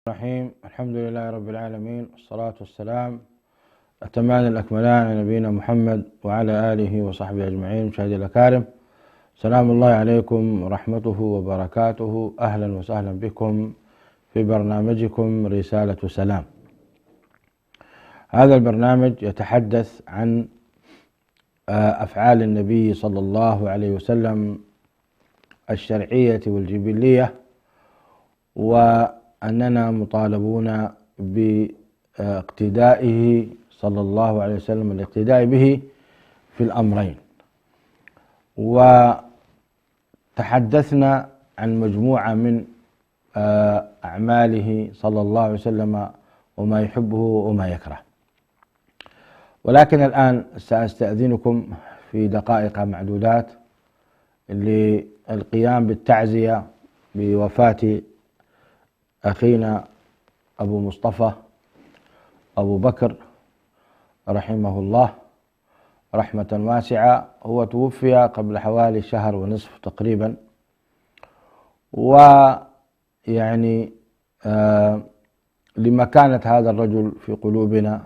الرحيم. الحمد لله رب العالمين، والصلاة والسلام الأتمان الأكملان على نبينا محمد وعلى آله وصحبه أجمعين. مشاهدي الأكارم، سلام الله عليكم ورحمته وبركاته. أهلا وسهلا بكم في برنامجكم رسالة سلام. هذا البرنامج يتحدث عن أفعال النبي صلى الله عليه وسلم الشرعية والجبلية، وأننا مطالبون باقتدائه صلى الله عليه وسلم، الاقتداء به في الأمرين. وتحدثنا عن مجموعة من أعماله صلى الله عليه وسلم وما يحبه وما يكره، ولكن الآن سأستأذنكم في دقائق معدودات للقيام بالتعزية بوفاة أخينا أبو مصطفى أبو بكر رحمه الله رحمة واسعة. هو توفي قبل حوالي شهر ونصف تقريبا، ويعني لمكانة هذا الرجل في قلوبنا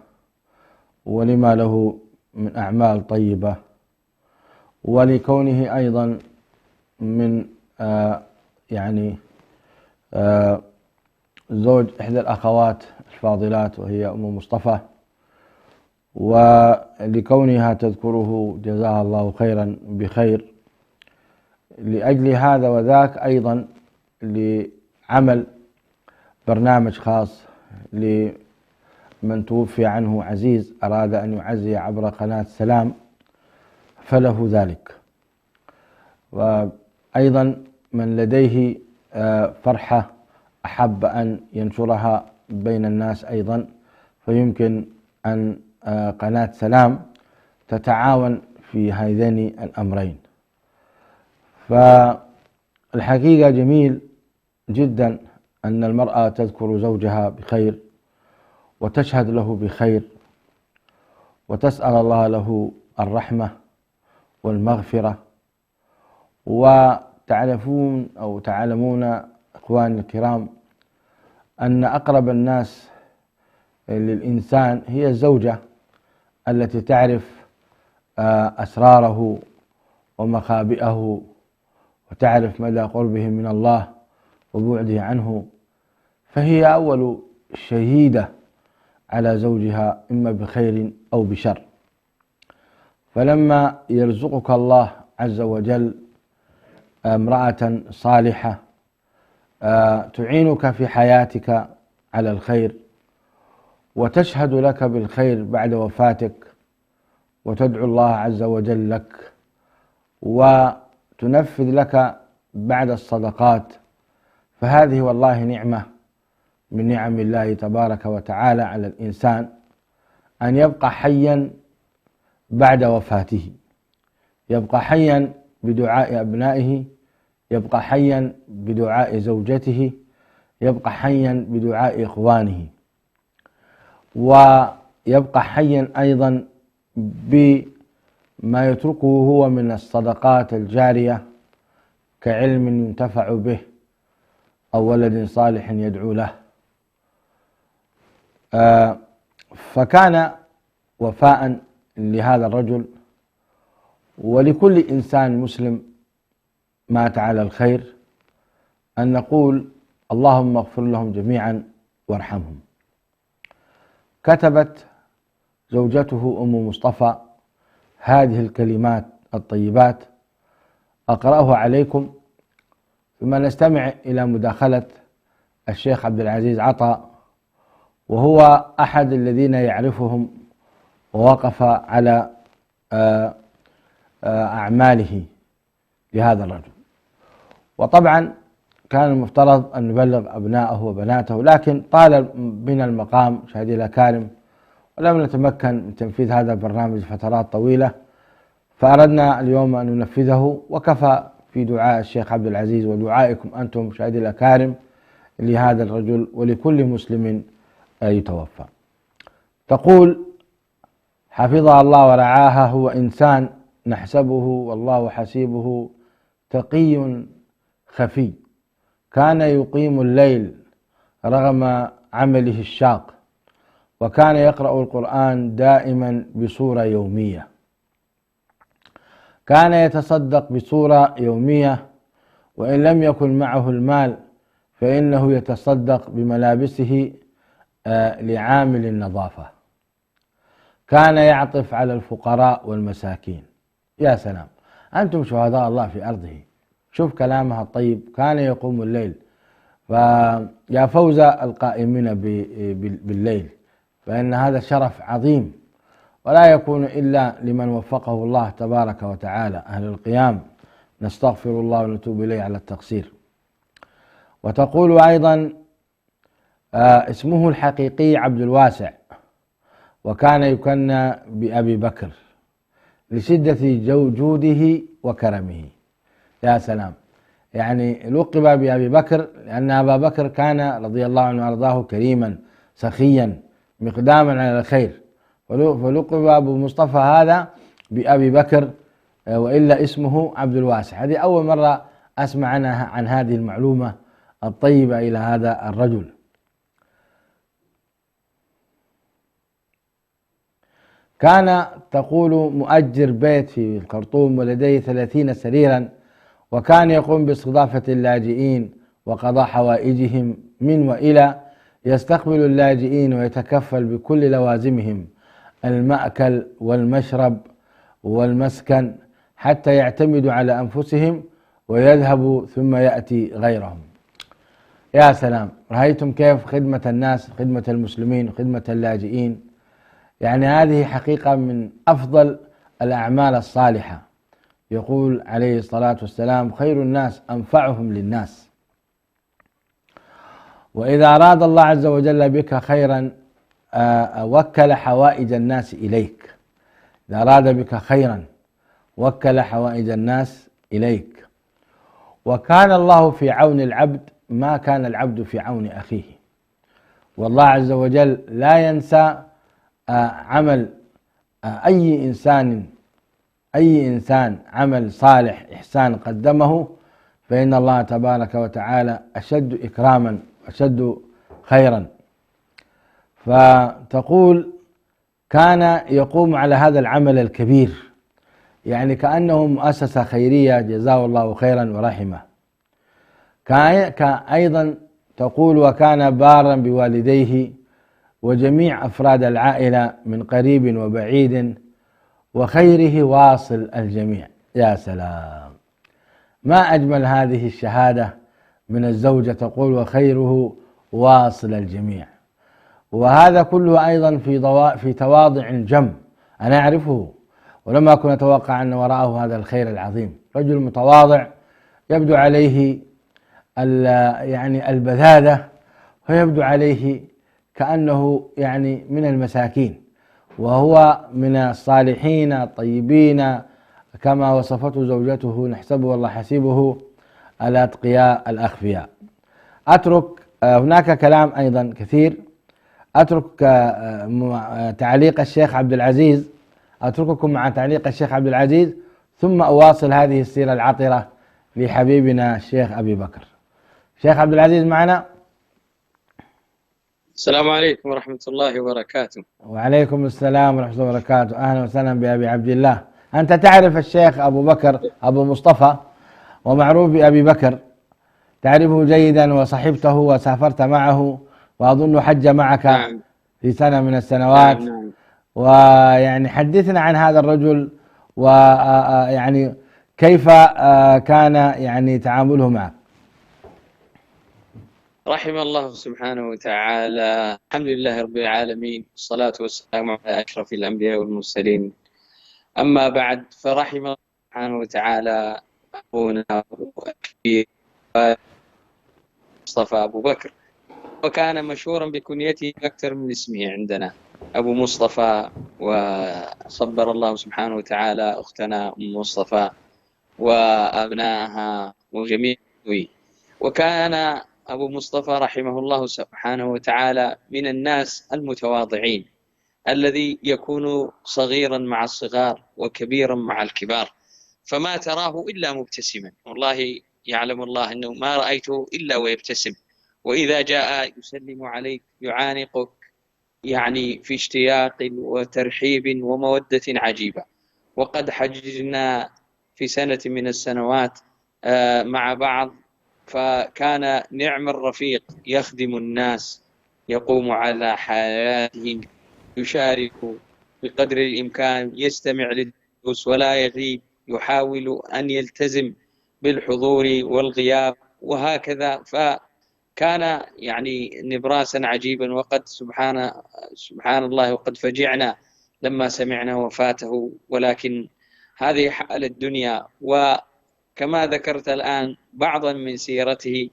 ولما له من أعمال طيبة، ولكونه أيضا من زوج إحدى الأخوات الفاضلات وهي أم مصطفى، ولكونها تذكره جزاها الله خيرا بخير. لأجل هذا وذاك أيضا لعمل برنامج خاص لمن توفي عنه عزيز أراد أن يعزي عبر قناة سلام فله ذلك. وأيضا من لديه فرحة أحب أن ينشرها بين الناس أيضا، فيمكن أن قناة سلام تتعاون في هذين الأمرين. فالحقيقة جميل جدا أن المرأة تذكر زوجها بخير وتشهد له بخير وتسأل الله له الرحمة والمغفرة. وتعرفون أو تعلمون إخواني الكرام أن أقرب الناس للإنسان هي الزوجة التي تعرف أسراره ومخابئه، وتعرف مدى قربه من الله وبعده عنه، فهي أول شهيدة على زوجها إما بخير أو بشر. فلما يرزقك الله عز وجل امرأة صالحة تعينك في حياتك على الخير وتشهد لك بالخير بعد وفاتك وتدعو الله عز وجل لك وتنفذ لك بعد الصدقات، فهذه والله نعمة من نعم الله تبارك وتعالى على الإنسان، أن يبقى حيا بعد وفاته، يبقى حيا بدعاء أبنائه، يبقى حيا بدعاء زوجته، يبقى حيا بدعاء إخوانه، ويبقى حيا أيضا بما يتركه هو من الصدقات الجارية كعلم ينتفع به أو ولد صالح يدعو له. فكان وفاء لهذا الرجل ولكل إنسان مسلم مات على الخير أن نقول اللهم اغفر لهم جميعا وارحمهم. كتبت زوجته أم مصطفى هذه الكلمات الطيبات، أقرأها عليكم ثم نستمع إلى مداخلة الشيخ عبد العزيز عطا، وهو أحد الذين يعرفهم ووقف على أعماله لهذا الرجل. وطبعا كان المفترض أن نبلغ أبناءه وبناته، لكن طال بنا المقام مشاهدي الأكارم ولم نتمكن من تنفيذ هذا البرنامج فترات طويلة، فأردنا اليوم أن ننفذه، وكفى في دعاء الشيخ عبد العزيز ودعائكم أنتم مشاهدي الأكارم لهذا الرجل ولكل مسلم يتوفى. تقول حفظها الله ورعاها: هو إنسان نحسبه والله حسيبه تقي خفي، كان يقيم الليل رغم عمله الشاق، وكان يقرأ القرآن دائما بصورة يومية، كان يتصدق بصورة يومية، وإن لم يكن معه المال فإنه يتصدق بملابسه لعامل النظافة، كان يعطف على الفقراء والمساكين. يا سلام، أنتم شهداء الله في أرضه. شوف كلامها الطيب، كان يقوم الليل، فيا فوز القائمين بالليل، فإن هذا شرف عظيم، ولا يكون إلا لمن وفقه الله تبارك وتعالى. أهل القيام نستغفر الله ونتوب إليه على التقصير. وتقول أيضا اسمه الحقيقي عبد الواسع، وكان يكنى بأبي بكر لشدة جوده وكرمه. يا سلام، يعني لقب بأبي بكر لأن أبا بكر كان رضي الله عنه وأرضاه كريما سخيا مقداما على الخير، فلقب أبو مصطفى هذا بأبي بكر، وإلا اسمه عبد الواسع. هذه أول مرة أسمع عن هذه المعلومة الطيبة إلى هذا الرجل. كان تقول مؤجر بيت في الخرطوم ولديه 30 سريرا، وكان يقوم باستضافة اللاجئين وقضاء حوائجهم من وإلى، يستقبل اللاجئين ويتكفل بكل لوازمهم، المأكل والمشرب والمسكن، حتى يعتمدوا على أنفسهم ويذهبوا ثم يأتي غيرهم. يا سلام، رأيتم كيف خدمة الناس، خدمة المسلمين، خدمة اللاجئين؟ يعني هذه حقيقة من أفضل الأعمال الصالحة. يقول عليه الصلاة والسلام: خير الناس أنفعهم للناس. وإذا أراد الله عز وجل بك خيرا وكل حوائج الناس إليك. إذا أراد بك خيرا وكل حوائج الناس إليك. وكان الله في عون العبد ما كان العبد في عون أخيه. والله عز وجل لا ينسى عمل أي إنسان عمل صالح إحسان قدمه، فإن الله تبارك وتعالى أشد إكراما أشد خيرا. فتقول كان يقوم على هذا العمل الكبير، يعني كأنه مؤسسة خيرية، جزاه الله خيرا ورحمه. أيضا تقول وكان بارا بوالديه وجميع أفراد العائلة من قريب وبعيد، وخيره واصل الجميع. يا سلام، ما أجمل هذه الشهادة من الزوجة، تقول وخيره واصل الجميع. وهذا كله أيضا في تواضع جم، أنا أعرفه ولم أكن أتوقع أن وراءه هذا الخير العظيم. رجل متواضع يبدو عليه يعني البذاذة، ويبدو عليه كأنه يعني من المساكين، وهو من الصالحين الطيبين كما وصفته زوجته، نحسبه والله حسيبه، الأتقياء الأخفياء. أترك هناك كلام أيضا كثير، أترك تعليق الشيخ عبد العزيز، أترككم مع تعليق الشيخ عبد العزيز، ثم أواصل هذه السيرة العطرة لحبيبنا الشيخ أبي بكر. شيخ عبد العزيز معنا؟ السلام عليكم ورحمة الله وبركاته. وعليكم السلام ورحمة الله وبركاته. أهلا وسهلا بأبي عبد الله. أنت تعرف الشيخ أبو بكر أبو مصطفى، ومعروف بأبي بكر، تعرفه جيدا وصحبته وسافرت معه، وأظن حج معك نعم. في سنة من السنوات. نعم. ويعني حدثنا عن هذا الرجل، ويعني كيف كان يعني تعامله معك؟ رحم الله سبحانه وتعالى. الحمد لله رب العالمين، والصلاة والسلام على أشرف الأنبياء والمرسلين. أما بعد، فرحم الله سبحانه وتعالى أخونا الكبير مصطفى أبو بكر، وكان مشهورا بكنيته أكثر من اسمه عندنا أبو مصطفى. وصبر الله سبحانه وتعالى أختنا أم مصطفى وأبنائها وجميع. وكان أبو مصطفى رحمه الله سبحانه وتعالى من الناس المتواضعين، الذي يكون صغيرا مع الصغار وكبيرا مع الكبار، فما تراه إلا مبتسما. والله يعلم الله أنه ما رأيته إلا ويبتسم، وإذا جاء يسلم عليك يعانقك، يعني في اشتياق وترحيب ومودة عجيبة. وقد حججنا في سنة من السنوات مع بعض، فكان نعم الرفيق، يخدم الناس، يقوم على حياتهم، يشارك بقدر الإمكان، يستمع للدروس ولا يغيب، يحاول أن يلتزم بالحضور والغياب وهكذا. فكان يعني نبراسا عجيبا. وقد سبحان الله، وقد فجعنا لما سمعنا وفاته. ولكن هذه حال الدنيا. وكما ذكرت الآن بعضا من سيرته،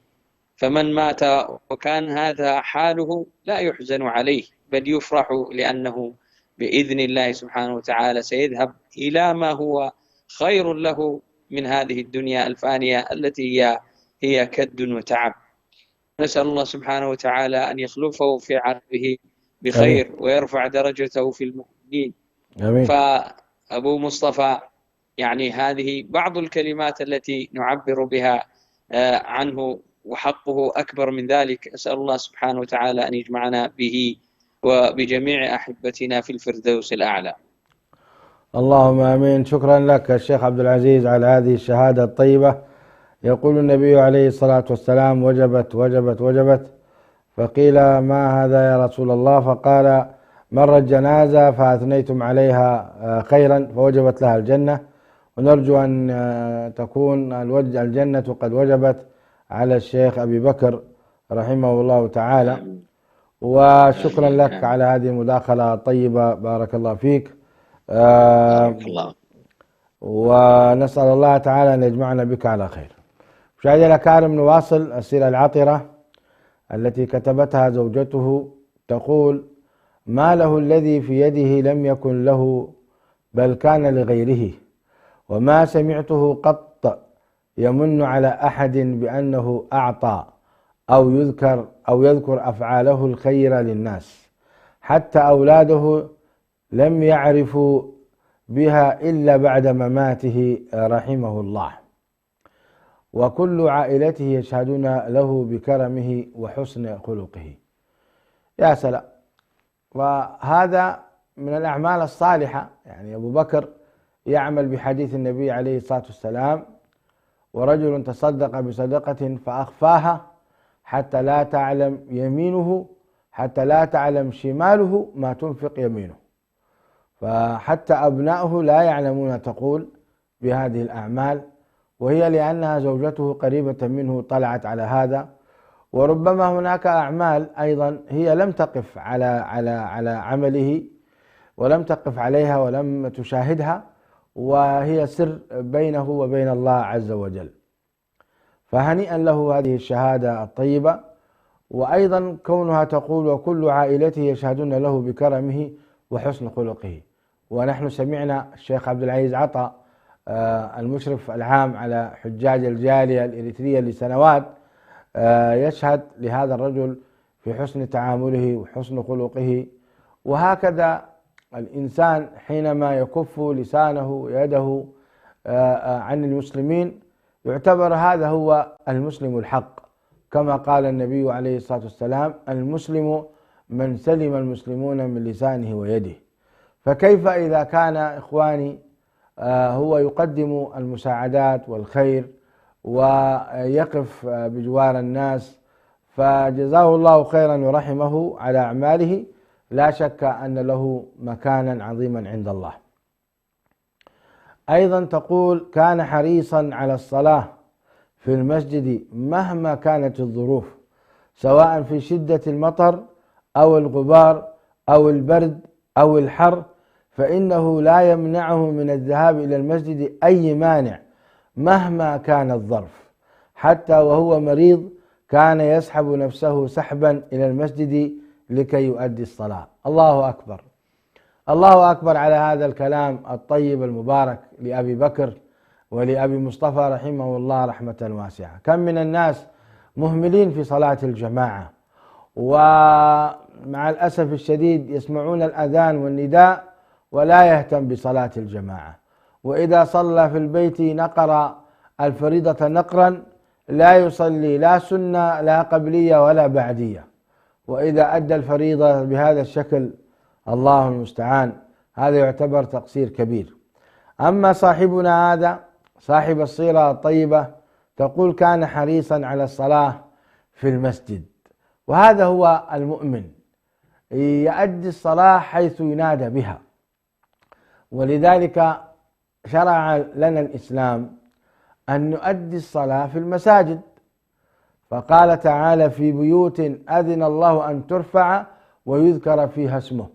فمن مات وكان هذا حاله لا يحزن عليه، بل يفرح، لأنه بإذن الله سبحانه وتعالى سيذهب إلى ما هو خير له من هذه الدنيا الفانية التي هي كد وتعب. نسأل الله سبحانه وتعالى أن يخلفه في عقبه بخير ويرفع درجته في المؤمنين. آمين. فأبو مصطفى، يعني هذه بعض الكلمات التي نعبر بها عنه، وحقه أكبر من ذلك. أسأل الله سبحانه وتعالى أن يجمعنا به وبجميع أحبتنا في الفردوس الأعلى. اللهم آمين. شكرا لك الشيخ عبد العزيز على هذه الشهادة الطيبة. يقول النبي عليه الصلاة والسلام: وجبت وجبت وجبت. فقيل: ما هذا يا رسول الله؟ فقال: مرت جنازة فأثنيتم عليها خيرا فوجبت لها الجنة، ونرجو أن تكون الجنة قد وجبت على الشيخ أبي بكر رحمه الله تعالى. وشكرا لك على هذه المداخلة الطيبة، بارك الله فيك. بارك الله. ونسأل الله تعالى أن يجمعنا بك على خير. مشاهدينا الأكارم، نواصل السيرة العطرة التي كتبتها زوجته. تقول: ما له الذي في يده لم يكن له، بل كان لغيره، وما سمعته قط يمن على أحد بأنه أعطى أو يذكر أفعاله الخير للناس، حتى أولاده لم يعرفوا بها إلا بعد مماته رحمه الله، وكل عائلته يشهدون له بكرمه وحسن خلقه. يا سلام! وهذا من الأعمال الصالحة. يعني أبو بكر يعمل بحديث النبي عليه الصلاة والسلام: ورجل تصدق بصدقة فأخفاها حتى لا تعلم شماله ما تنفق يمينه. فحتى أبناؤه لا يعلمون تقول بهذه الأعمال، وهي لأنها زوجته قريبة منه طلعت على هذا. وربما هناك أعمال أيضا هي لم تقف على عمله، ولم تقف عليها ولم تشاهدها، وهي سر بينه وبين الله عز وجل. فهنيئا له هذه الشهادة الطيبة. وأيضا كونها تقول: وكل عائلته يشهدون له بكرمه وحسن خلقه. ونحن سمعنا الشيخ عبد العزيز عطا المشرف العام على حجاج الجالية الإريترية لسنوات يشهد لهذا الرجل في حسن تعامله وحسن خلقه. وهكذا الإنسان حينما يكف لسانه ويده عن المسلمين يعتبر هذا هو المسلم الحق، كما قال النبي عليه الصلاة والسلام: المسلم من سلم المسلمون من لسانه ويده. فكيف إذا كان إخواني هو يقدم المساعدات والخير ويقف بجوار الناس؟ فجزاه الله خيرا ورحمه على أعماله، لا شك أن له مكانا عظيما عند الله. أيضا تقول: كان حريصا على الصلاة في المسجد مهما كانت الظروف، سواء في شدة المطر أو الغبار أو البرد أو الحر، فإنه لا يمنعه من الذهاب إلى المسجد أي مانع مهما كان الظرف. حتى وهو مريض كان يسحب نفسه سحبا إلى المسجد لكي يؤدي الصلاة. الله أكبر، الله أكبر على هذا الكلام الطيب المبارك لأبي بكر ولأبي مصطفى رحمه الله رحمة واسعة. كم من الناس مهملين في صلاة الجماعة، ومع الأسف الشديد يسمعون الأذان والنداء ولا يهتم بصلاة الجماعة، وإذا صلى في البيت نقر الفريضة نقرا لا يصلي لا سنة لا قبلية ولا بعدية، وإذا أدى الفريضة بهذا الشكل الله المستعان، هذا يعتبر تقصير كبير. أما صاحبنا هذا صاحب السيرة الطيبة تقول كان حريصا على الصلاة في المسجد، وهذا هو المؤمن، يؤدي الصلاة حيث ينادى بها. ولذلك شرع لنا الإسلام أن نؤدي الصلاة في المساجد، فقال تعالى في بيوت أذن الله أن ترفع ويذكر فيها اسمه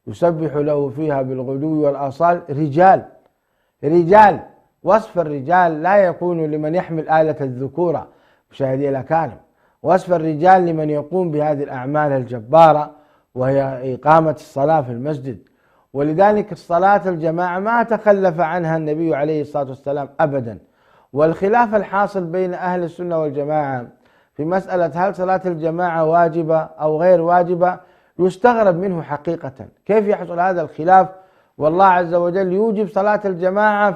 يسبح له فيها بالغدو والآصال رجال. وصف الرجال لا يكون لمن يحمل آلة الذكورة مشاهدي الأكارم، وصف الرجال لمن يقوم بهذه الأعمال الجبارة وهي إقامة الصلاة في المسجد. ولذلك الصلاة الجماعة ما تخلف عنها النبي عليه الصلاة والسلام أبدا. والخلاف الحاصل بين أهل السنة والجماعة في مسألة هل صلاة الجماعة واجبة أو غير واجبة يستغرب منه حقيقة. كيف يحصل هذا الخلاف والله عز وجل يوجب صلاة الجماعة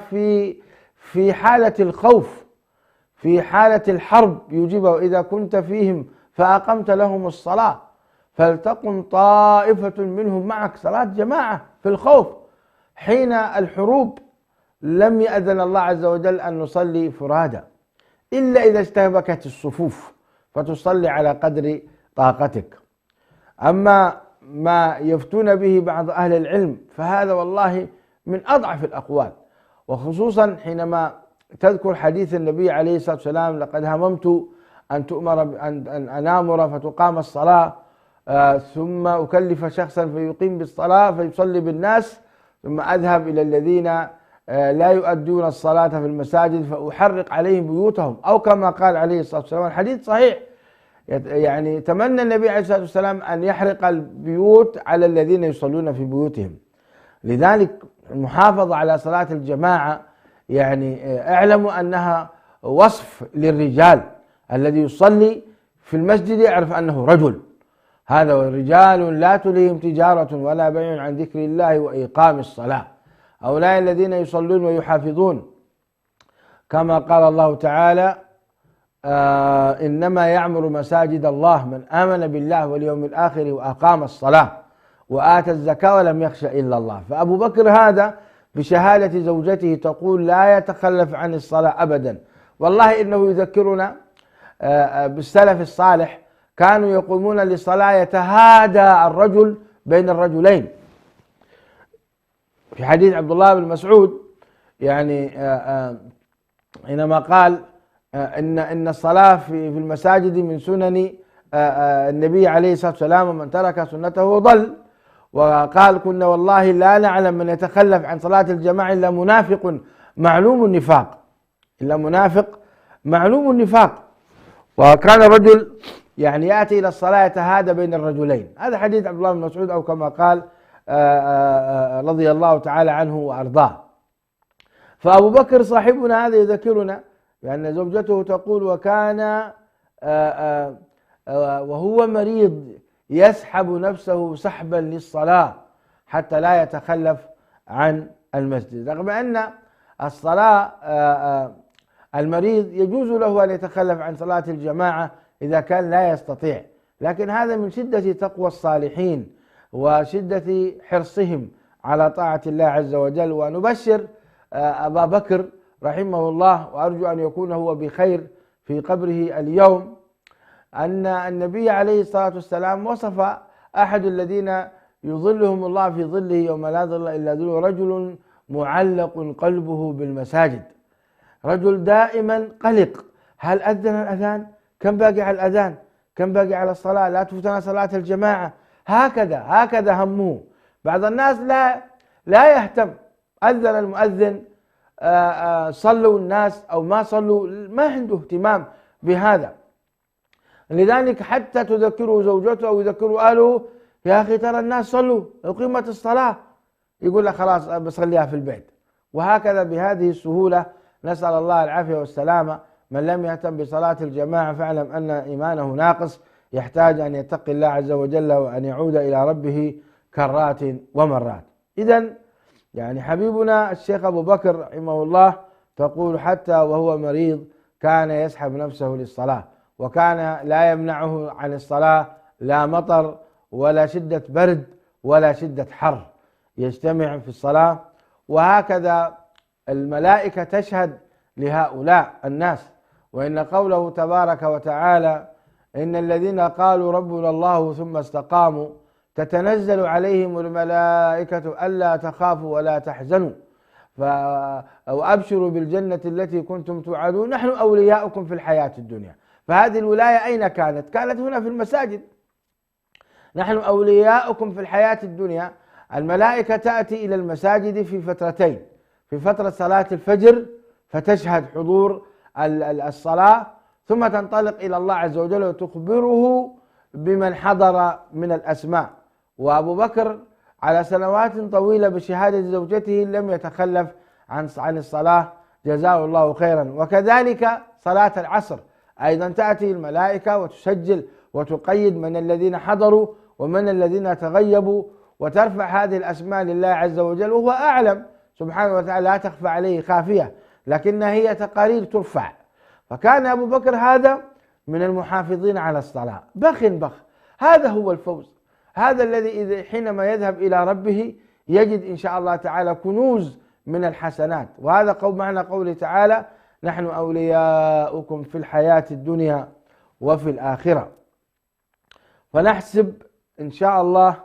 في حالة الخوف، في حالة الحرب يوجبه، إذا كنت فيهم فأقمت لهم الصلاة فلتقم طائفة منهم معك، صلاة جماعة في الخوف. حين الحروب لم يأذن الله عز وجل أن نصلي فرادى إلا إذا اشتبكت الصفوف فتصلي على قدر طاقتك. أما ما يفتون به بعض أهل العلم فهذا والله من أضعف الأقوال، وخصوصا حينما تذكر حديث النبي عليه الصلاة والسلام لقد هممت أن آمر فتقام الصلاة ثم أكلف شخصا فيقيم بالصلاة فيصلي بالناس ثم أذهب إلى الذين لا يؤدون الصلاة في المساجد فأحرق عليهم بيوتهم، أو كما قال عليه الصلاة والسلام. الحديث صحيح، يعني تمنى النبي عليه الصلاة والسلام أن يحرق البيوت على الذين يصلون في بيوتهم. لذلك المحافظة على صلاة الجماعة يعني اعلموا أنها وصف للرجال، الذي يصلي في المسجد يعرف أنه رجل، هذا رجال لا تلهيهم تجارة ولا بيع عن ذكر الله وإقام الصلاة، هؤلاء الذين يصلون ويحافظون، كما قال الله تعالى إنما يعمر مساجد الله من آمن بالله واليوم الآخر وأقام الصلاة وآتى الزكاة ولم يخش إلا الله. فأبو بكر هذا بشهادة زوجته تقول لا يتخلف عن الصلاة أبدا. والله إنه يذكرنا بالسلف الصالح، كانوا يقومون للصلاة يتهادى الرجل بين الرجلين. في حديث عبد الله بن مسعود يعني حينما قال إن الصلاة في المساجد من سنن النبي عليه الصلاة والسلام ومن ترك سنته ضل، وقال كنا والله لا نعلم من يتخلف عن صلاة الجماعة إلا منافق معلوم النفاق، إلا منافق معلوم النفاق. وكان الرجل يعني يأتي إلى الصلاة يتهادى بين الرجلين. هذا حديث عبد الله بن مسعود، أو كما قال رضي الله تعالى عنه وأرضاه. فأبو بكر صاحبنا هذا يذكرنا بأن زوجته تقول وكان وهو مريض يسحب نفسه سحبا للصلاة حتى لا يتخلف عن المسجد، رغم أن الصلاة المريض يجوز له أن يتخلف عن صلاة الجماعة إذا كان لا يستطيع، لكن هذا من شدة تقوى الصالحين وشدة حرصهم على طاعة الله عز وجل. ونبشر أبا بكر رحمه الله، وأرجو أن يكون هو بخير في قبره اليوم، أن النبي عليه الصلاة والسلام وصف أحد الذين يظلهم الله في ظله يوم لا ظل إلا ظله، رجل معلق قلبه بالمساجد، رجل دائما قلق، هل أذن الأذان؟ كم باقي على الأذان؟ كم باقي على الصلاة؟ لا تفوتنا صلاة الجماعة. هكذا همه. بعض الناس لا يهتم، أذن المؤذن صلوا الناس أو ما صلوا، ما عنده اهتمام بهذا. لذلك حتى تذكره زوجته أو يذكره أهله يا أخي ترى الناس صلوا أقيمت الصلاة، يقول لك خلاص بصليها في البيت. وهكذا بهذه السهولة نسأل الله العافية والسلامة. من لم يهتم بصلاة الجماعة فاعلم أن إيمانه ناقص، يحتاج أن يتقي الله عز وجل وأن يعود إلى ربه كرات ومرات. إذن يعني حبيبنا الشيخ أبو بكر رحمه الله تقول حتى وهو مريض كان يسحب نفسه للصلاة، وكان لا يمنعه عن الصلاة لا مطر ولا شدة برد ولا شدة حر، يجتمع في الصلاة. وهكذا الملائكة تشهد لهؤلاء الناس. وإن قوله تبارك وتعالى: إن الذين قالوا ربنا الله ثم استقاموا تتنزل عليهم الملائكة ألا تخافوا ولا تحزنوا وأبشروا بالجنة التي كنتم توعدون نحن أولياؤكم في الحياة الدنيا. فهذه الولاية أين كانت؟ كانت هنا في المساجد. نحن أولياؤكم في الحياة الدنيا. الملائكة تأتي إلى المساجد في فترتين: في فترة صلاة الفجر فتشهد حضور الصلاة، ثم تنطلق إلى الله عز وجل وتخبره بمن حضر من الأسماء. وأبو بكر على سنوات طويلة بشهادة زوجته لم يتخلف عن الصلاة، جزاه الله خيرا. وكذلك صلاة العصر أيضا تأتي الملائكة وتسجل وتقيد من الذين حضروا ومن الذين تغيبوا، وترفع هذه الأسماء لله عز وجل، وهو أعلم سبحانه وتعالى، لا تخفى عليه خافية، لكنها هي تقارير ترفع. فكان أبو بكر هذا من المحافظين على الصلاة. بخ هذا هو الفوز، هذا الذي حينما يذهب إلى ربه يجد إن شاء الله تعالى كنوز من الحسنات. وهذا معنى قوله تعالى: نحن أولياؤكم في الحياة الدنيا وفي الآخرة. فنحسب إن شاء الله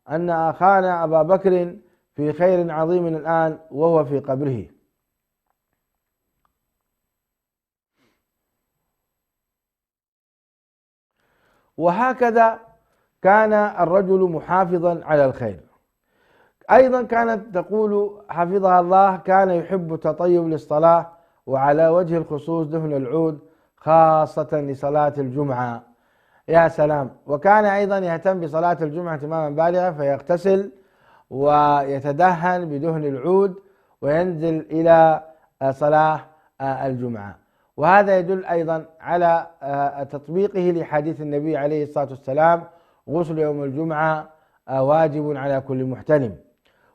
أن أخانا أبا بكر في خير عظيم الآن وهو في قبره. وهكذا كان الرجل محافظا على الخير. أيضا كانت تقول حفظها الله: كان يحب التطيب للصلاة، وعلى وجه الخصوص دهن العود خاصة لصلاة الجمعة. يا سلام! وكان أيضا يهتم بصلاة الجمعة اهتماما بالغا، فيغتسل ويتدهن بدهن العود وينزل إلى صلاة الجمعة. وهذا يدل أيضا على تطبيقه لحديث النبي عليه الصلاة والسلام: غسل يوم الجمعة واجب على كل محتلم.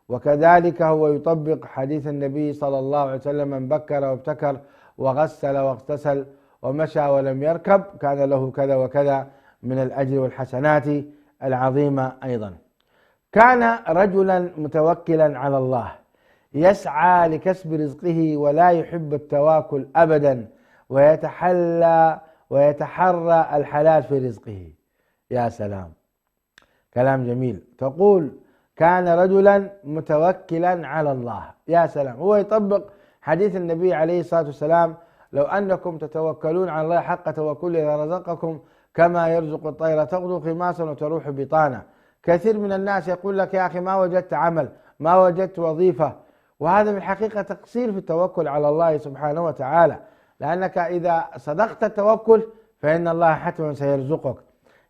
وكذلك هو يطبق حديث النبي صلى الله عليه وسلم: من بكر وابتكر وغسل واغتسل ومشى ولم يركب كان له كذا وكذا من الأجر والحسنات العظيمة. أيضا كان رجلا متوكلا على الله، يسعى لكسب رزقه ولا يحب التواكل أبدا، ويتحرى الحلال في رزقه. يا سلام، كلام جميل. تقول: كان رجلا متوكلا على الله. يا سلام، هو يطبق حديث النبي عليه الصلاة والسلام: لو أنكم تتوكلون على الله حق توكله لرزقكم كما يرزق الطير تغدو خماسا وتروح بطانا. كثير من الناس يقول لك: يا أخي ما وجدت عمل، ما وجدت وظيفة. وهذا في الحقيقة تقصير في التوكل على الله سبحانه وتعالى، لأنك إذا صدقت التوكل فإن الله حتما سيرزقك.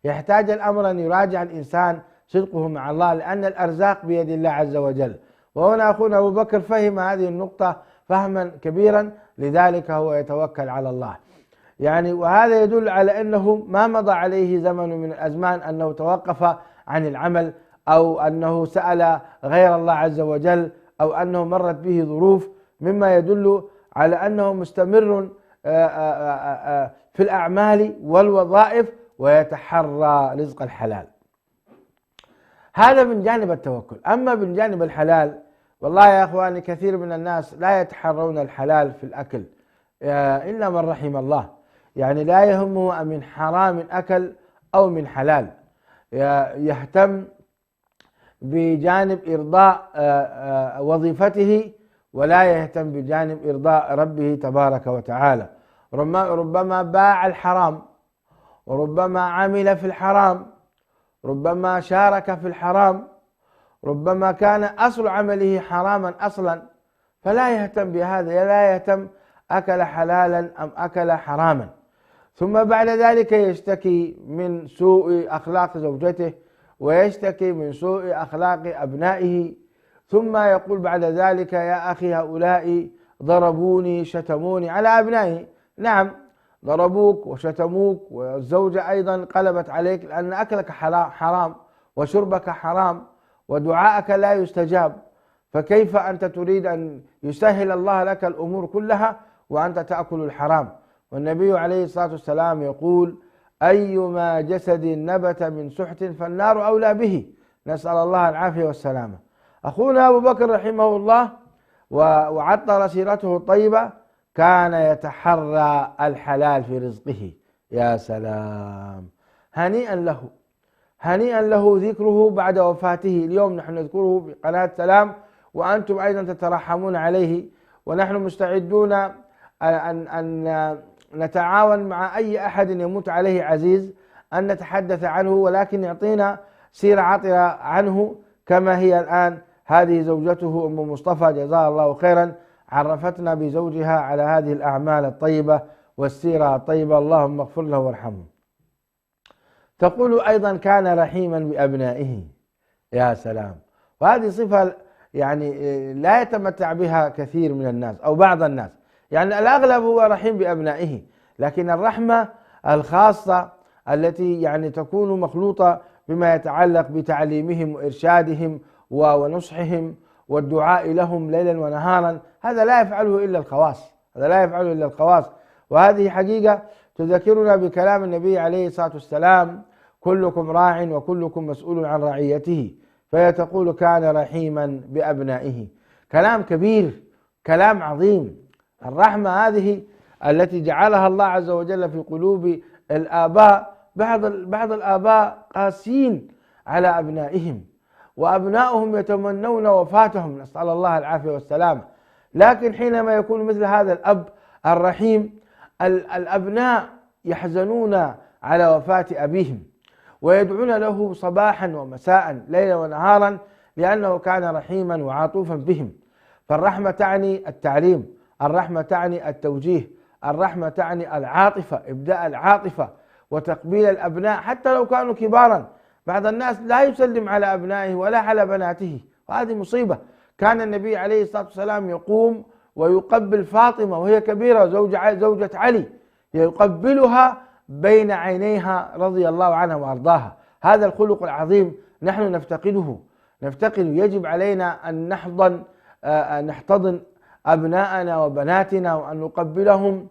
يحتاج الأمر أن يراجع الإنسان صدقه مع الله، لأن الأرزاق بيد الله عز وجل. وهنا أخونا أبو بكر فهم هذه النقطة فهما كبيرا، لذلك هو يتوكل على الله. وهذا يدل على أنه ما مضى عليه زمن من الأزمان أنه توقف عن العمل، أو أنه سأل غير الله عز وجل، أو أنه مرت به ظروف، مما يدل على أنه مستمر في الأعمال والوظائف ويتحرى رزق الحلال. هذا من جانب التوكل. أما من جانب الحلال، والله يا أخواني كثير من الناس لا يتحرون الحلال في الأكل إلا من رحم الله. لا يهمه من حرام أكل أو من حلال، يهتم بجانب إرضاء وظيفته ولا يهتم بجانب إرضاء ربه تبارك وتعالى. ربما باع الحرام، وربما عمل في الحرام، ربما شارك في الحرام، ربما كان أصل عمله حراما أصلا، فلا يهتم بهذا، لا يهتم أكل حلالا أم أكل حراما. ثم بعد ذلك يشتكي من سوء أخلاق زوجته، ويشتكي من سوء أخلاق أبنائه، ثم يقول بعد ذلك: يا أخي هؤلاء ضربوني شتموني على أبنائه. نعم، ضربوك وشتموك، والزوجة أيضا قلبت عليك لأن أكلك حرام وشربك حرام ودعاءك لا يستجاب. فكيف أنت تريد أن يسهل الله لك الأمور كلها وأنت تأكل الحرام؟ والنبي عليه الصلاة والسلام يقول: أيما جسد نبت من سحت فالنار أولى به، نسأل الله العافية والسلامة. أخونا أبو بكر رحمه الله وعطر سيرته الطيبة كان يتحرى الحلال في رزقه. يا سلام، هنيئا له، هنيئا له ذكره بعد وفاته. اليوم نحن نذكره في قناة سلام، وأنتم أيضا تترحمون عليه، ونحن مستعدون أن نتعاون مع أي أحد يموت عليه عزيز أن نتحدث عنه، ولكن يعطينا سيرة عطرة عنه كما هي الآن. هذه زوجته أم مصطفى جزاها الله خيرا، عرفتنا بزوجها على هذه الأعمال الطيبة والسيرة الطيبة، اللهم اغفر له وارحمه. تقول أيضا: كان رحيما بأبنائه. يا سلام، وهذه صفة يعني لا يتمتع بها كثير من الناس أو بعض الناس، يعني الأغلب هو رحيم بأبنائه، لكن الرحمة الخاصة التي يعني تكون مخلوطة بما يتعلق بتعليمهم وإرشادهم ونصحهم والدعاء لهم ليلا ونهارا، هذا لا يفعله إلا الخواص، هذا لا يفعله إلا الخواص. وهذه حقيقة تذكرنا بكلام النبي عليه الصلاة والسلام: كلكم راع وكلكم مسؤول عن رعيته. فهي تقول: كان رحيما بأبنائه. كلام كبير، كلام عظيم. الرحمة هذه التي جعلها الله عز وجل في قلوب الآباء، بعض الآباء قاسين على أبنائهم، وأبنائهم يتمنون وفاتهم، نسأل الله العافية والسلامة. لكن حينما يكون مثل هذا الأب الرحيم، الأبناء يحزنون على وفاة أبيهم ويدعون له صباحا ومساء ليلا ونهارا، لأنه كان رحيما وعاطوفا بهم. فالرحمة تعني التعليم، الرحمة تعني التوجيه، الرحمة تعني العاطفة، إبداء العاطفة وتقبيل الأبناء حتى لو كانوا كبارا. بعض الناس لا يسلم على أبنائه ولا على بناته، وهذه مصيبة. كان النبي عليه الصلاة والسلام يقوم ويقبل فاطمة وهي كبيرة زوجة علي، يقبلها بين عينيها رضي الله عنها وأرضاها. هذا الخلق العظيم نحن نفتقده. يجب علينا أن نحتضن أبناءنا وبناتنا، وأن نقبلهم،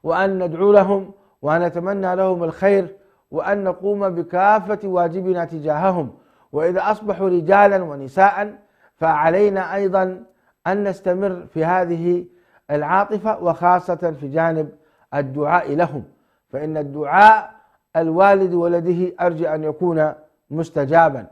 وأن ندعو لهم، وأن نتمنى لهم الخير، وأن نقوم بكافة واجبنا تجاههم. وإذا أصبحوا رجالا ونساء فعلينا أيضا أن نستمر في هذه العاطفة، وخاصة في جانب الدعاء لهم، فإن الدعاء الوالد ولده أرجى أن يكون مستجابا،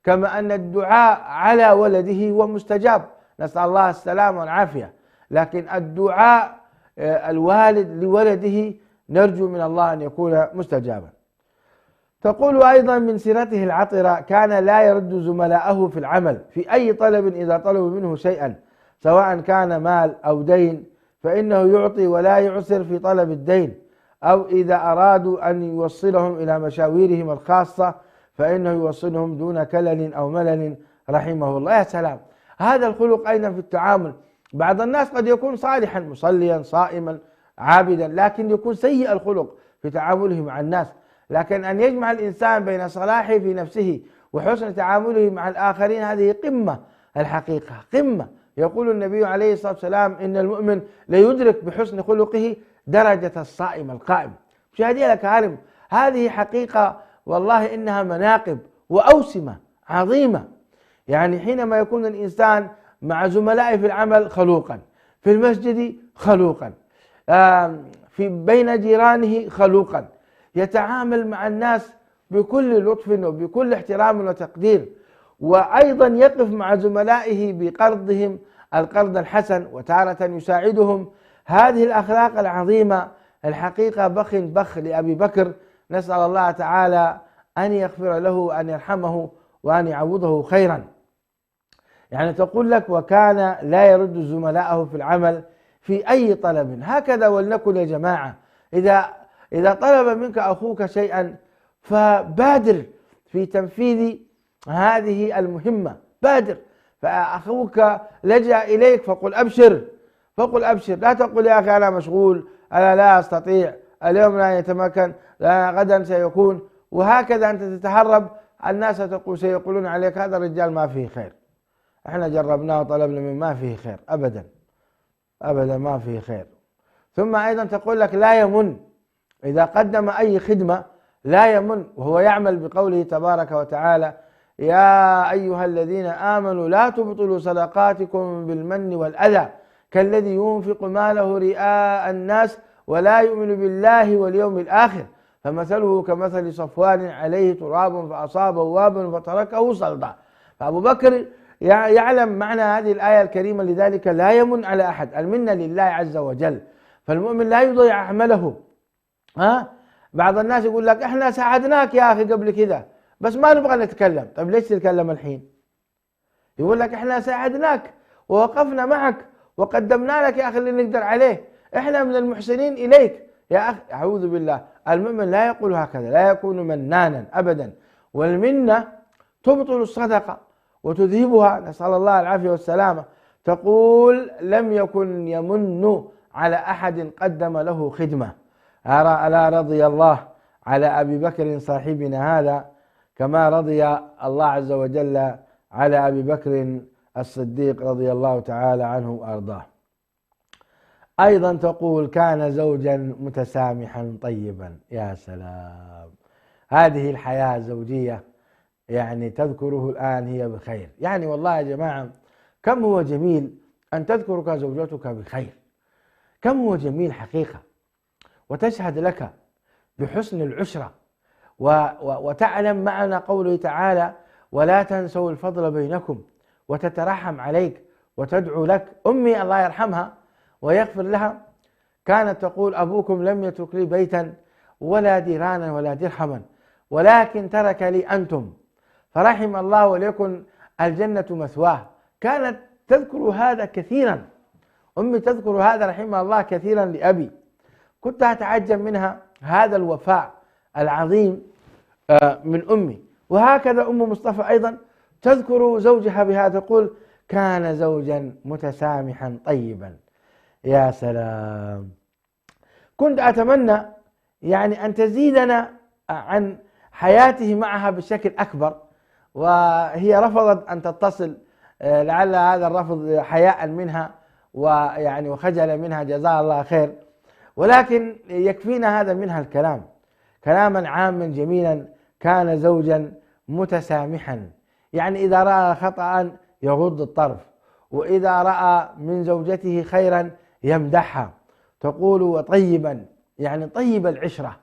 كما أن الدعاء على ولده هو مستجاب، نسأل الله السلامة والعافية. لكن الدعاء الوالد لولده نرجو من الله أن يكون مستجابا. تقول أيضا: من سيرته العطرة كان لا يرد زملائه في العمل في أي طلب إذا طلبوا منه شيئا، سواء كان مال أو دين، فإنه يعطي ولا يعسر في طلب الدين، أو إذا أرادوا أن يوصلهم إلى مشاويرهم الخاصة فإنه يوصلهم دون كلل أو ملل رحمه الله. يا سلام، هذا الخلق أيضا في التعامل. بعض الناس قد يكون صالحا مصليا صائما عابدا، لكن يكون سيء الخلق في تعامله مع الناس. لكن أن يجمع الإنسان بين صلاحه في نفسه وحسن تعامله مع الآخرين، هذه قمة الحقيقة، قمة. يقول النبي عليه الصلاة والسلام: إن المؤمن ليدرك بحسن خلقه درجة الصائم القائم. مشاهدينا الكرام، هذه حقيقة والله إنها مناقب وأوسمة عظيمة. يعني حينما يكون الإنسان مع زملائه في العمل خلوقا، في المسجد خلوقا، في بين جيرانه خلوقا، يتعامل مع الناس بكل لطف وبكل احترام وتقدير، وأيضا يقف مع زملائه بقرضهم القرض الحسن، وتارة يساعدهم. هذه الأخلاق العظيمة الحقيقة بخ لأبي بكر، نسأل الله تعالى أن يغفر له وأن يرحمه وأن يعوضه خيرا. يعني تقول لك: وكان لا يرد زملائه في العمل في أي طلب. هكذا ولنكن يا جماعة، إذا طلب منك أخوك شيئا فبادر في تنفيذ هذه المهمة، بادر. فأخوك لجأ إليك فقل أبشر، لا تقل يا أخي أنا مشغول، أنا لا أستطيع، اليوم لا يتمكن، غدا سيكون، وهكذا أنت تتهرب. الناس سيقولون عليك هذا الرجال ما فيه خير، احنا جربناه وطلبنا من ما فيه خير، أبدا ما فيه خير. ثم أيضا تقول لك لا يمن إذا قدم أي خدمة، لا يمن وهو يعمل بقوله تبارك وتعالى: يا أيها الذين آمنوا لا تبطلوا صدقاتكم بالمن والأذى كالذي ينفق ماله رئاء الناس ولا يؤمن بالله واليوم الآخر فمثله كمثل صفوان عليه تراب فأصابه وابل فتركه صلدا. فأبو بكر يعلم معنى هذه الآية الكريمة، لذلك لا يمن على أحد، المنة لله عز وجل، فالمؤمن لا يضيع عمله. بعض الناس يقول لك احنا ساعدناك يا أخي قبل كذا بس ما نبغى نتكلم. طيب ليش تتكلم الحين؟ يقول لك احنا ساعدناك ووقفنا معك وقدمنا لك يا أخي اللي نقدر عليه، احنا من المحسنين إليك يا أخي. أعوذ بالله، المؤمن لا يقول هكذا، لا يكون منانا أبدا، والمنة تبطل الصدقة وتذهبها، نسأل الله العافية والسلامة. تقول: لم يكن يمن على أحد قدم له خدمة. ألا رضي الله على أبي بكر صاحبنا هذا كما رضي الله عز وجل على أبي بكر الصديق رضي الله تعالى عنه وأرضاه. أيضا تقول: كان زوجا متسامحا طيبا. يا سلام، هذه الحياة الزوجية يعني تذكره الآن هي بخير. يعني والله يا جماعة كم هو جميل أن تذكرك زوجتك بخير، كم هو جميل حقيقة، وتشهد لك بحسن العشرة وتعلم معنى قوله تعالى: ولا تنسوا الفضل بينكم، وتترحم عليك وتدعو لك. أمي الله يرحمها ويغفر لها كانت تقول: أبوكم لم يترك لي بيتا ولا ديرانا ولا درهما ولكن ترك لي أنتم فرحم الله وليكن الجنة مثواه. كانت تذكر هذا كثيرا، أمي تذكر هذا رحمها الله كثيرا لأبي. كنت أتعجب منها هذا الوفاء العظيم من أمي. وهكذا أم مصطفى أيضا تذكر زوجها بهذا، تقول: كان زوجا متسامحا طيبا. يا سلام، كنت أتمنى يعني أن تزيدنا عن حياته معها بشكل أكبر، وهي رفضت أن تتصل، لعل هذا الرفض حياء منها ويعني وخجل منها، جزاها الله خير. ولكن يكفينا هذا منها الكلام كلاما عاما جميلا: كان زوجا متسامحا، يعني إذا رأى خطأ يغض الطرف، وإذا رأى من زوجته خيرا يمدحها. تقول: وطيبا، يعني طيب العشرة،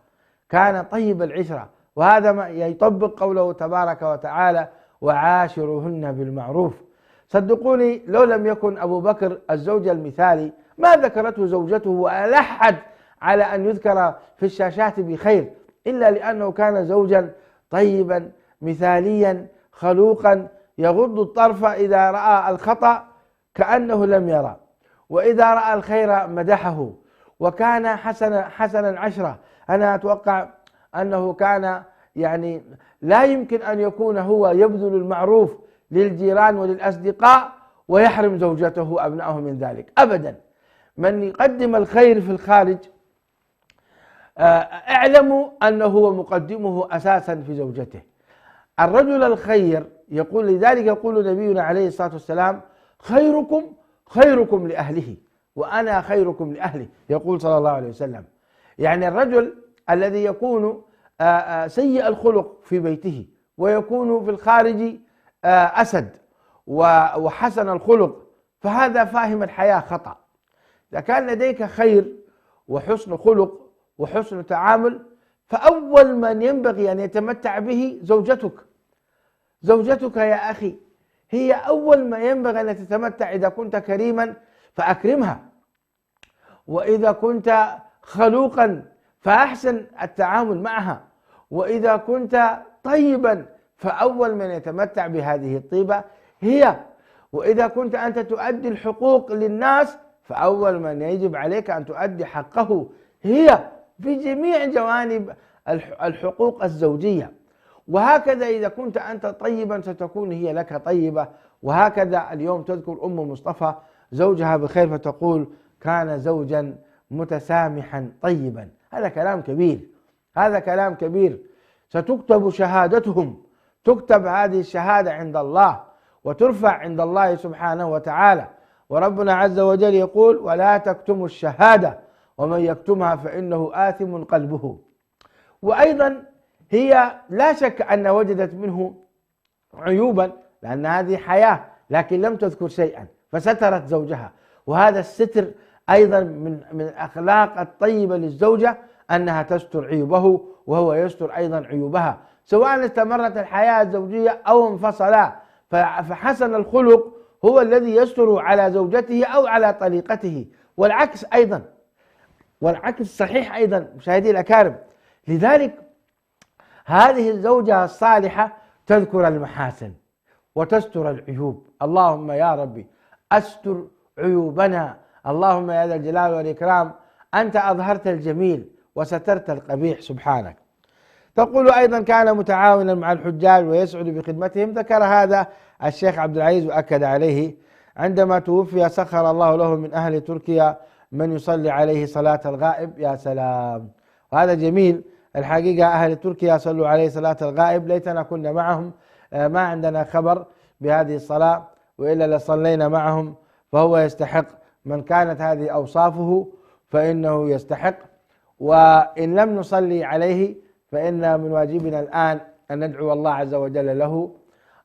كان طيب العشرة. وهذا ما يطبق قوله تبارك وتعالى: وعاشرهن بالمعروف. صدقوني لو لم يكن أبو بكر الزوج المثالي ما ذكرته زوجته وألحت على أن يذكر في الشاشات بخير، إلا لأنه كان زوجا طيبا مثاليا خلوقا يغض الطرف إذا رأى الخطأ كأنه لم يرى، وإذا رأى الخير مدحه، وكان حسنا عشرة. أنا أتوقع أنه كان يعني لا يمكن أن يكون هو يبذل المعروف للجيران وللأصدقاء ويحرم زوجته وأبنائه من ذلك أبدا. من يقدم الخير في الخارج اعلموا أنه هو مقدمه أساسا في زوجته. الرجل الخير يقول، لذلك يقول نبينا عليه الصلاة والسلام: خيركم خيركم لأهله وأنا خيركم لأهلي، يقول صلى الله عليه وسلم. يعني الرجل الذي يكون سيء الخلق في بيته ويكون في الخارج أسد وحسن الخلق، فهذا فاهم الحياة خطأ. إذا كان لديك خير وحسن خلق وحسن تعامل، فأول من ينبغي أن يتمتع به زوجتك. زوجتك يا أخي هي أول ما ينبغي أن تتمتع. إذا كنت كريما فأكرمها، وإذا كنت خلوقا فأحسن التعامل معها، وإذا كنت طيبا فأول من يتمتع بهذه الطيبة هي، وإذا كنت أنت تؤدي الحقوق للناس فأول من يجب عليك أن تؤدي حقه هي في جميع جوانب الحقوق الزوجية. وهكذا إذا كنت أنت طيبا ستكون هي لك طيبة. وهكذا اليوم تذكر أم مصطفى زوجها بخير فتقول: كان زوجا متسامحا طيبا. هذا كلام كبير، هذا كلام كبير. ستكتب شهادتهم، تكتب هذه الشهادة عند الله وترفع عند الله سبحانه وتعالى. وربنا عز وجل يقول: ولا تكتموا الشهادة ومن يكتمها فإنه آثم قلبه. وأيضا هي لا شك أن وجدت منه عيوبا، لأن هذه حياة، لكن لم تذكر شيئا فسترت زوجها. وهذا الستر أيضا من الأخلاق الطيبة للزوجة، أنها تستر عيوبه وهو يستر أيضا عيوبها، سواء استمرت الحياة الزوجية أو انفصلا. فحسن الخلق هو الذي يستر على زوجته أو على طليقته، والعكس أيضا، والعكس صحيح أيضا مشاهدي الأكارم. لذلك هذه الزوجة الصالحة تذكر المحاسن وتستر العيوب. اللهم يا ربي أستر عيوبنا، اللهم يا ذا الجلال والإكرام أنت أظهرت الجميل وسترت القبيح سبحانك. تقول أيضا كان متعاونا مع الحجاج ويسعد بخدمتهم. ذكر هذا الشيخ عبد العزيز وأكد عليه. عندما توفي سخر الله له من أهل تركيا من يصلي عليه صلاة الغائب. يا سلام، وهذا جميل الحقيقة. أهل تركيا صلوا عليه صلاة الغائب، ليتنا كنا معهم. ما عندنا خبر بهذه الصلاة، وإلا لصلينا معهم. فهو يستحق، من كانت هذه أوصافه فإنه يستحق. وإن لم نصلي عليه فإن من واجبنا الآن أن ندعو الله عز وجل له.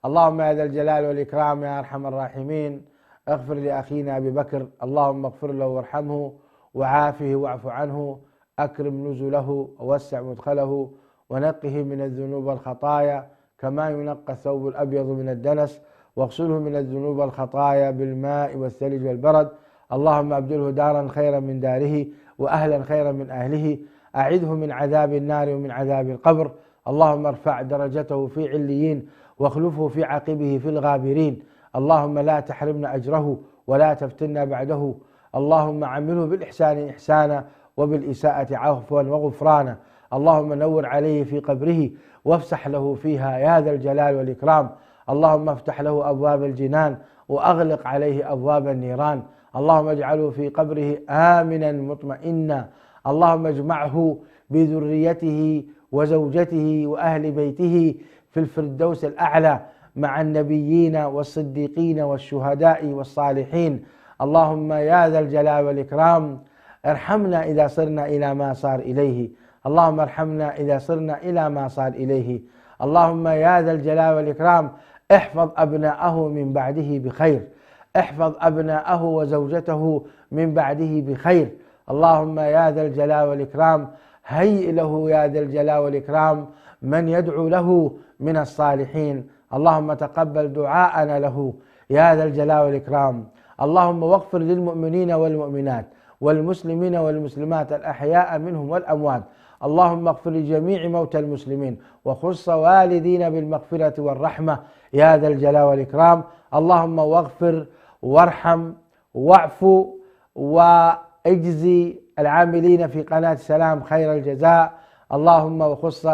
اللهم يا ذا الجلال والإكرام يا أرحم الراحمين اغفر لأخينا أبي بكر، اللهم اغفر له وارحمه وعافه واعف عنه، أكرم نزله ووسع مدخله ونقه من الذنوب والخطايا كما ينقى الثوب الأبيض من الدنس، واغسله من الذنوب والخطايا بالماء والثلج والبرد. اللهم أبدله دارا خيرا من داره وأهلا خيرا من أهله، أعذه من عذاب النار ومن عذاب القبر. اللهم ارفع درجته في عليين واخلفه في عقبه في الغابرين. اللهم لا تحرمنا أجره ولا تفتنا بعده. اللهم عمله بالإحسان إحسانا وبالإساءة عفوا وغفرانا. اللهم نور عليه في قبره وافسح له فيها يا ذا الجلال والإكرام. اللهم افتح له أبواب الجنان وأغلق عليه أبواب النيران. اللهم اجعله في قبره آمنا مطمئنا. اللهم اجمعه بذريته وزوجته وأهل بيته في الفردوس الأعلى مع النبيين والصديقين والشهداء والصالحين. اللهم يا ذا الجلال والإكرام ارحمنا إذا صرنا إلى ما صار إليه. اللهم ارحمنا إذا صرنا إلى ما صار إليه. اللهم يا ذا الجلال والإكرام احفظ أبناءه من بعده بخير، احفظ أبناءه وزوجته من بعده بخير. اللهم يا ذا الجلال والإكرام هيئ له يا ذا الجلال والإكرام من يدعو له من الصالحين. اللهم تقبل دعاءنا له يا ذا الجلال والإكرام. اللهم واغفر للمؤمنين والمؤمنات والمسلمين والمسلمات الأحياء منهم والأموات. اللهم اغفر لجميع موتى المسلمين وخص والدينا بالمغفرة والرحمة يا ذا الجلال والإكرام. اللهم واغفر وارحم واعفو واجزي العاملين في قناة سلام خير الجزاء. اللهم وخص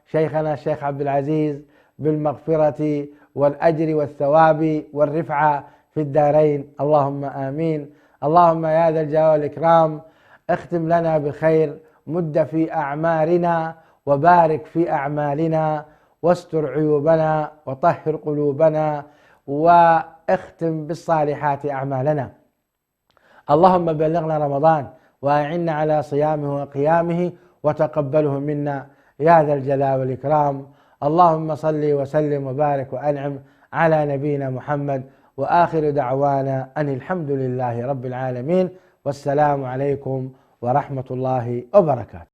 شيخنا الشيخ عبد العزيز بالمغفرة والأجر والثواب والرفعة في الدارين، اللهم آمين. اللهم يا ذا الجلال والإكرام اختم لنا بخير، مد في أعمارنا وبارك في أعمالنا واستر عيوبنا وطهر قلوبنا واختم بالصالحات أعمالنا. اللهم بلغنا رمضان وأعنا على صيامه وقيامه وتقبله منا يا ذا الجلال والإكرام. اللهم صل وسلم وبارك وأنعم على نبينا محمد، وآخر دعوانا أن الحمد لله رب العالمين، والسلام عليكم ورحمة الله وبركاته.